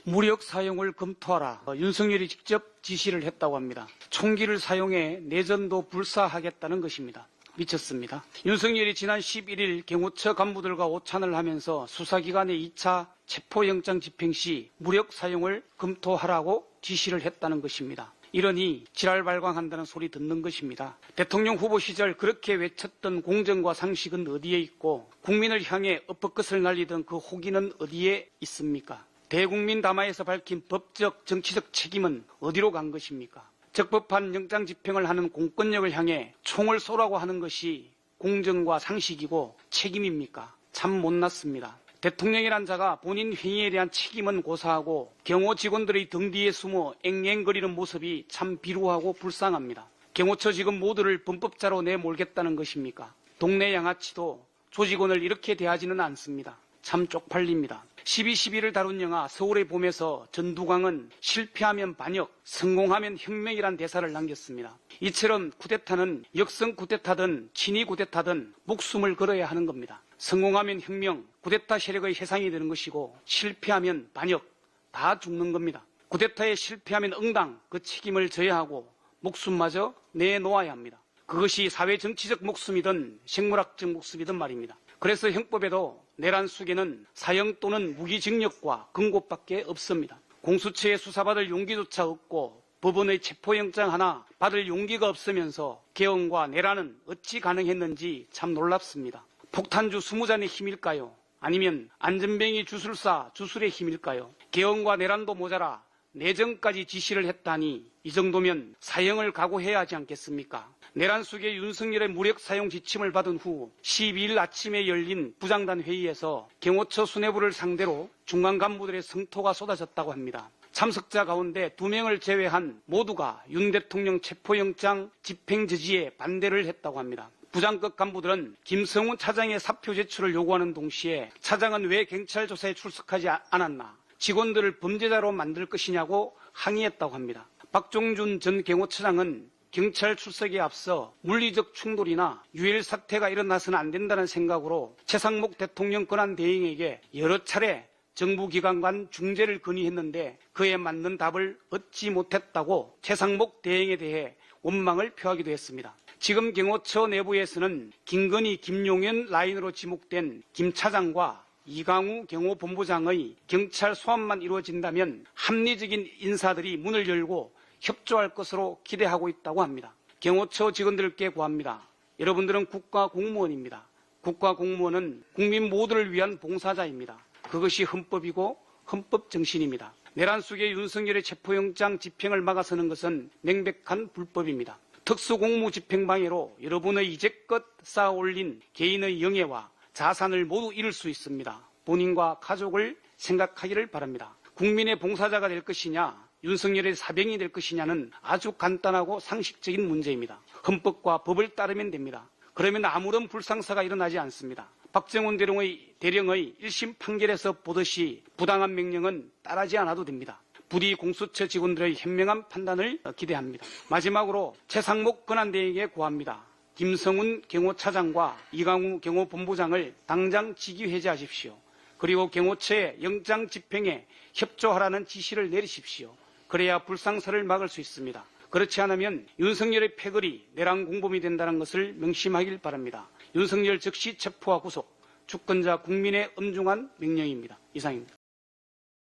무력 사용을 검토하라. 윤석열이 직접 지시를 했다고 합니다. 총기를 사용해 내전도 불사하겠다는 것입니다. 미쳤습니다. 윤석열이 지난 11일 경호처 간부들과 오찬을 하면서 수사기관의 2차 체포영장 집행 시 무력 사용을 검토하라고 지시를 했다는 것입니다. 이러니 지랄 발광한다는 소리 듣는 것입니다. 대통령 후보 시절 그렇게 외쳤던 공정과 상식은 어디에 있고 국민을 향해 엎어끝을 날리던 그 호기는 어디에 있습니까? 대국민 담화에서 밝힌 법적 정치적 책임은 어디로 간 것입니까? 적법한 영장 집행을 하는 공권력을 향해 총을 쏘라고 하는 것이 공정과 상식이고 책임입니까? 참 못났습니다. 대통령이란 자가 본인 행위에 대한 책임은 고사하고 경호 직원들의 등 뒤에 숨어 앵앵거리는 모습이 참 비루하고 불쌍합니다. 경호처 직원 모두를 범법자로 내몰겠다는 것입니까? 동네 양아치도 조직원을 이렇게 대하지는 않습니다. 참 쪽팔립니다. 12.12를 다룬 영화 서울의 봄에서 전두광은 실패하면 반역, 성공하면 혁명이란 대사를 남겼습니다. 이처럼 쿠데타는 역성 쿠데타든 친위 쿠데타든 목숨을 걸어야 하는 겁니다. 성공하면 혁명, 쿠데타 세력의 해상이 되는 것이고 실패하면 반역, 다 죽는 겁니다. 쿠데타에 실패하면 응당, 그 책임을 져야 하고 목숨마저 내놓아야 합니다. 그것이 사회정치적 목숨이든 생물학적 목숨이든 말입니다. 그래서 형법에도 내란 수계는 사형 또는 무기징역과 금고밖에 없습니다. 공수처에 수사받을 용기조차 없고 법원의 체포영장 하나 받을 용기가 없으면서 개헌과 내란은 어찌 가능했는지 참 놀랍습니다. 폭탄주 20잔의 힘일까요? 아니면 안전뱅이 주술사 주술의 힘일까요? 개헌과 내란도 모자라 내정까지 지시를 했다니 이 정도면 사형을 각오해야 하지 않겠습니까? 내란 속에 윤석열의 무력 사용 지침을 받은 후 12일 아침에 열린 부장단 회의에서 경호처 수뇌부를 상대로 중간 간부들의 성토가 쏟아졌다고 합니다. 참석자 가운데 2명을 제외한 모두가 윤 대통령 체포영장 집행 저지에 반대를 했다고 합니다. 부장급 간부들은 김성훈 차장의 사표 제출을 요구하는 동시에 차장은 왜 경찰 조사에 출석하지 않았나, 직원들을 범죄자로 만들 것이냐고 항의했다고 합니다. 박종준 전 경호처장은 경찰 출석에 앞서 물리적 충돌이나 유혈 사태가 일어나서는 안 된다는 생각으로 최상목 대통령 권한대행에게 여러 차례 정부기관 간 중재를 건의했는데 그에 맞는 답을 얻지 못했다고 최상목 대행에 대해 원망을 표하기도 했습니다. 지금 경호처 내부에서는 김건희, 김용현 라인으로 지목된 김 차장과 이강우 경호본부장의 경찰 소환만 이루어진다면 합리적인 인사들이 문을 열고 협조할 것으로 기대하고 있다고 합니다. 경호처 직원들께 구합니다. 여러분들은 국가공무원입니다. 국가공무원은 국민 모두를 위한 봉사자입니다. 그것이 헌법이고 헌법정신입니다. 내란 속에 윤석열의 체포영장 집행을 막아서는 것은 명백한 불법입니다. 특수공무집행방해로 여러분의 이제껏 쌓아올린 개인의 영예와 자산을 모두 잃을 수 있습니다. 본인과 가족을 생각하기를 바랍니다. 국민의 봉사자가 될 것이냐, 윤석열의 사병이 될 것이냐는 아주 간단하고 상식적인 문제입니다. 헌법과 법을 따르면 됩니다. 그러면 아무런 불상사가 일어나지 않습니다. 박정훈 대령의 1심 판결에서 보듯이 부당한 명령은 따르지 않아도 됩니다. 부디 공수처 직원들의 현명한 판단을 기대합니다. 마지막으로 최상목 권한대행에게 구합니다. 김성훈 경호차장과 이강우 경호본부장을 당장 직위 해제하십시오. 그리고 경호처의 영장 집행에 협조하라는 지시를 내리십시오. 그래야 불상사를 막을 수 있습니다. 그렇지 않으면 윤석열의 패거리, 내란 공범이 된다는 것을 명심하길 바랍니다. 윤석열 즉시 체포와 구속, 주권자 국민의 엄중한 명령입니다. 이상입니다.